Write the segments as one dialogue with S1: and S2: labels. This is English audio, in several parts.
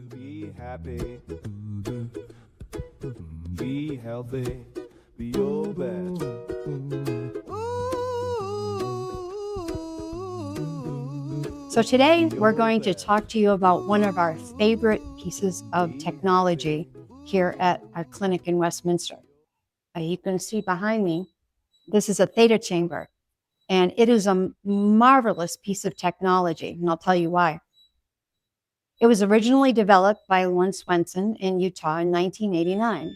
S1: Be happy. Be healthy. Be your best.
S2: So today we're going to talk to you about one of our favorite pieces of technology here at our clinic in Westminster. You can see behind me, this is a Theta Chamber, and it is a marvelous piece of technology, and I'll tell you why. It was originally developed by Lon Swenson in Utah in 1989,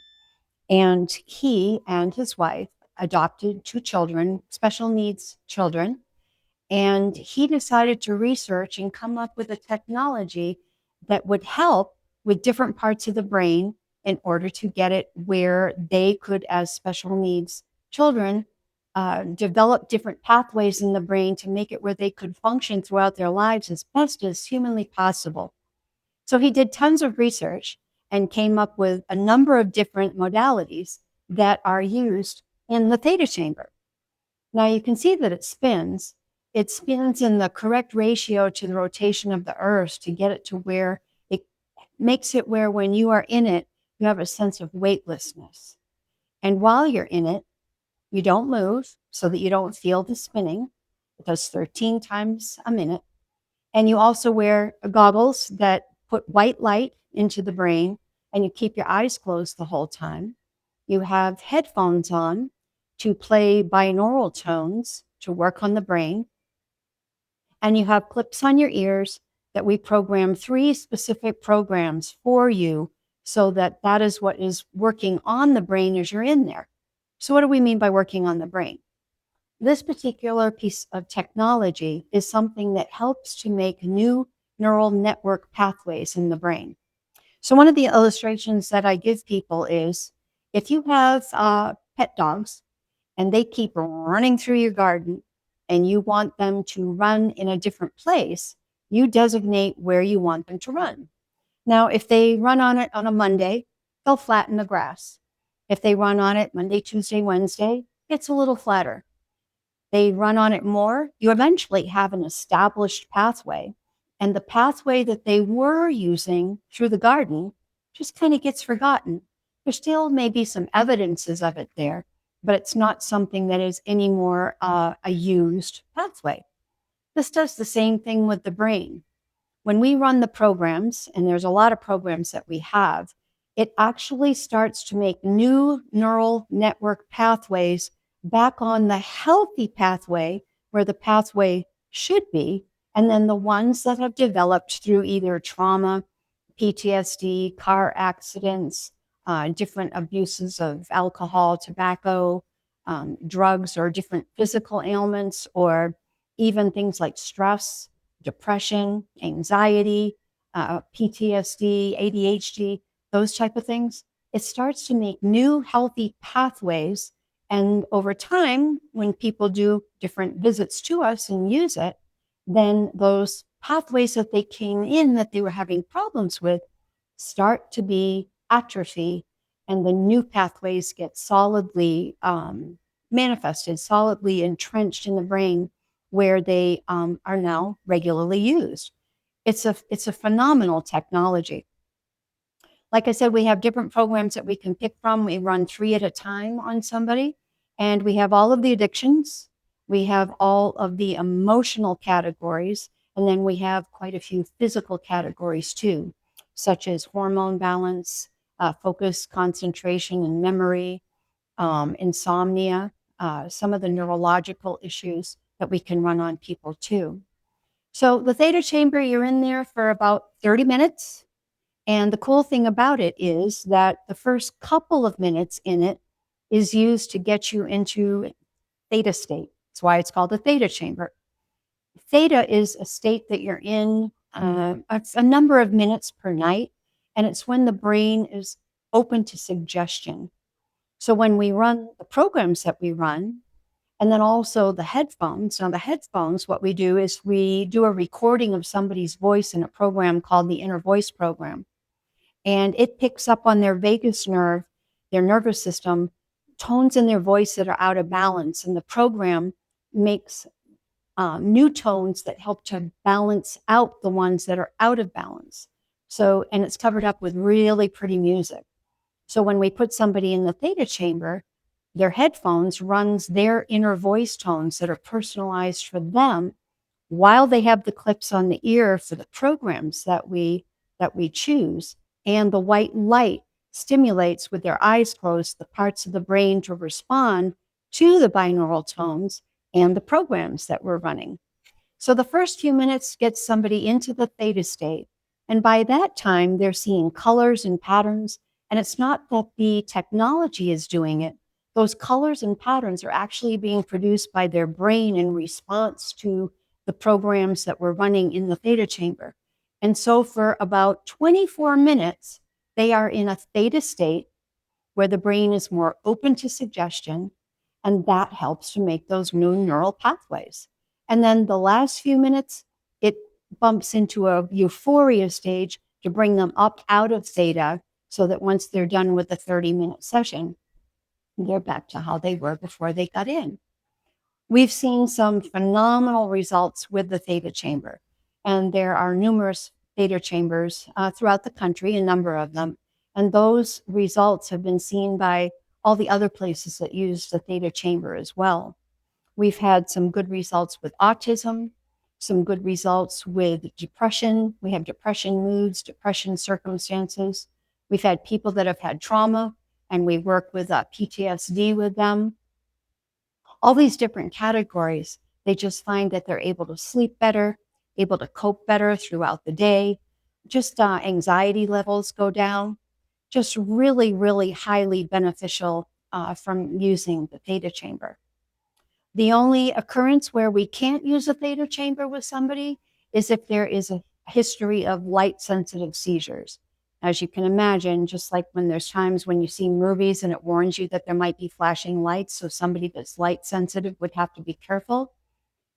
S2: and he and his wife adopted 2 children, special needs children, and he decided to research and come up with a technology that would help with different parts of the brain in order to get it where they could, as special needs children, develop different pathways in the brain to make it where they could function throughout their lives as best as humanly possible. So he did tons of research and came up with a number of different modalities that are used in the theta chamber. Now you can see that it spins. It spins in the correct ratio to the rotation of the earth to get it to where it makes it where when you are in it, you have a sense of weightlessness. And while you're in it, you don't move so that you don't feel the spinning. It does 13 times a minute. And you also wear goggles that put white light into the brain, and you keep your eyes closed the whole time. You have headphones on to play binaural tones to work on the brain. And you have clips on your ears that we program 3 specific programs for you so that that is what is working on the brain as you're in there. So what do we mean by working on the brain? This particular piece of technology is something that helps to make new neural network pathways in the brain. So one of the illustrations that I give people is if you have pet dogs and they keep running through your garden and you want them to run in a different place, you designate where you want them to run. Now, if they run on it on a Monday, they'll flatten the grass. If they run on it Monday, Tuesday, Wednesday, it's a little flatter. They run on it more, you eventually have an established pathway. And the pathway that they were using through the garden just kind of gets forgotten. There still may be some evidences of it there, but it's not something that is anymore a used pathway. This does the same thing with the brain. When we run the programs, and there's a lot of programs that we have, it actually starts to make new neural network pathways back on the healthy pathway where the pathway should be, and then the ones that have developed through either trauma, PTSD, car accidents, different abuses of alcohol, tobacco, drugs, or different physical ailments, or even things like stress, depression, anxiety, PTSD, ADHD, those type of things. It starts to make new healthy pathways. And over time, when people do different visits to us and use it, then those pathways that they came in that they were having problems with start to be atrophy, and the new pathways get solidly manifested, solidly entrenched in the brain where they are now regularly used. It's a phenomenal technology. Like I said, we have different programs that we can pick from. We run 3 at a time on somebody, and we have all of the addictions. We have all of the emotional categories, and then we have quite a few physical categories too, such as hormone balance, focus, concentration, and memory, insomnia, some of the neurological issues that we can run on people too. So the theta chamber, you're in there for about 30 minutes. And the cool thing about it is that the first couple of minutes in it is used to get you into theta state. That's why it's called the theta chamber. Theta is a state that you're in a number of minutes per night, and it's when the brain is open to suggestion. So when we run the programs that we run, and then also the headphones. Now, the headphones, what we do is we do a recording of somebody's voice in a program called the Inner Voice Program. And it picks up on their vagus nerve, their nervous system, tones in their voice that are out of balance. And the program makes new tones that help to balance out the ones that are out of balance. So, and it's covered up with really pretty music. So when we put somebody in the theta chamber, their headphones runs their inner voice tones that are personalized for them while they have the clips on the ear for the programs that we choose, and the white light stimulates with their eyes closed the parts of the brain to respond to the binaural tones and the programs that we're running. So the first few minutes gets somebody into the theta state. And by that time, they're seeing colors and patterns. And it's not that the technology is doing it. Those colors and patterns are actually being produced by their brain in response to the programs that we're running in the theta chamber. And so for about 24 minutes, they are in a theta state where the brain is more open to suggestion, and that helps to make those new neural pathways. And then the last few minutes, it bumps into a euphoria stage to bring them up out of theta so that once they're done with the 30-minute session, they're back to how they were before they got in. We've seen some phenomenal results with the theta chamber, and there are numerous theta chambers throughout the country, a number of them. And those results have been seen by all the other places that use the theta chamber as well. We've had some good results with autism, some good results with depression. We have depression moods, depression circumstances. We've had people that have had trauma, and we work with PTSD with them. All these different categories, they just find that they're able to sleep better, able to cope better throughout the day. Just anxiety levels go down. Just really, really highly beneficial from using the theta chamber. The only occurrence where we can't use a theta chamber with somebody is if there is a history of light-sensitive seizures. As you can imagine, just like when there's times when you see movies and it warns you that there might be flashing lights, so somebody that's light-sensitive would have to be careful.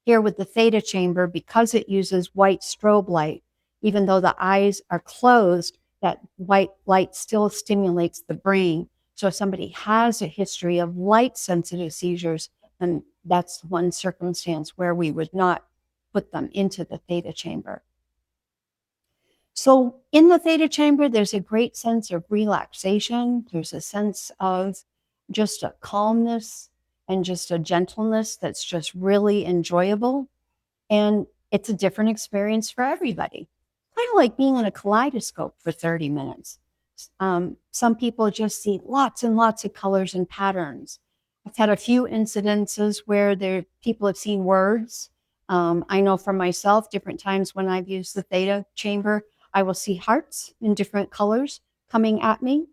S2: Here with the theta chamber, because it uses white strobe light, even though the eyes are closed, that white light still stimulates the brain. So if somebody has a history of light-sensitive seizures, then that's one circumstance where we would not put them into the theta chamber. So in the theta chamber, there's a great sense of relaxation. There's a sense of just a calmness and just a gentleness that's just really enjoyable. And it's a different experience for everybody. Kind of like being in a kaleidoscope for 30 minutes. Some people just see lots and lots of colors and patterns. I've had a few incidences where people have seen words. I know for myself, different times when I've used the theta chamber, I will see hearts in different colors coming at me.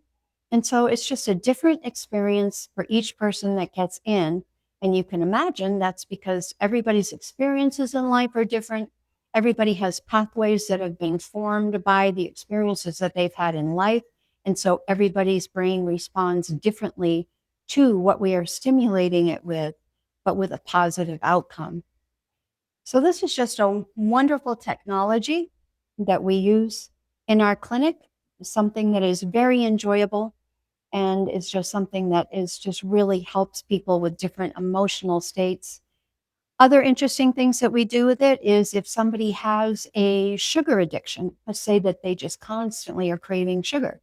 S2: And so it's just a different experience for each person that gets in. And you can imagine that's because everybody's experiences in life are different. Everybody has pathways that have been formed by the experiences that they've had in life. And so everybody's brain responds differently to what we are stimulating it with, but with a positive outcome. So this is just a wonderful technology that we use in our clinic, something that is very enjoyable, and it's just something that is just really helps people with different emotional states. Other interesting things that we do with it is if somebody has a sugar addiction, let's say that they just constantly are craving sugar,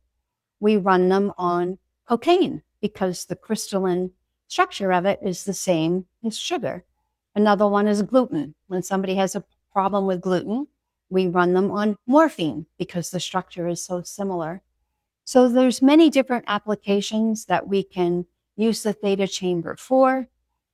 S2: we run them on cocaine because the crystalline structure of it is the same as sugar. Another one is gluten. When somebody has a problem with gluten, we run them on morphine because the structure is so similar. So there's many different applications that we can use the theta chamber for.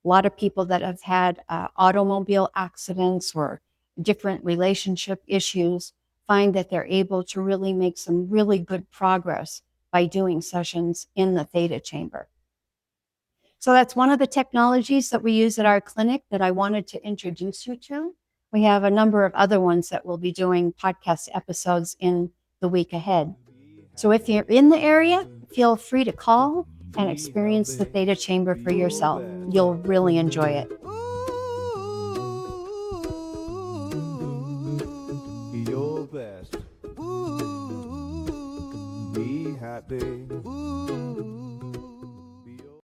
S2: A lot of people that have had automobile accidents or different relationship issues find that they're able to really make some really good progress by doing sessions in the theta chamber. So that's one of the technologies that we use at our clinic that I wanted to introduce you to. We have a number of other ones that we'll be doing podcast episodes in the week ahead. So if you're in the area, feel free to call and experience the theta chamber for yourself. You'll really enjoy it.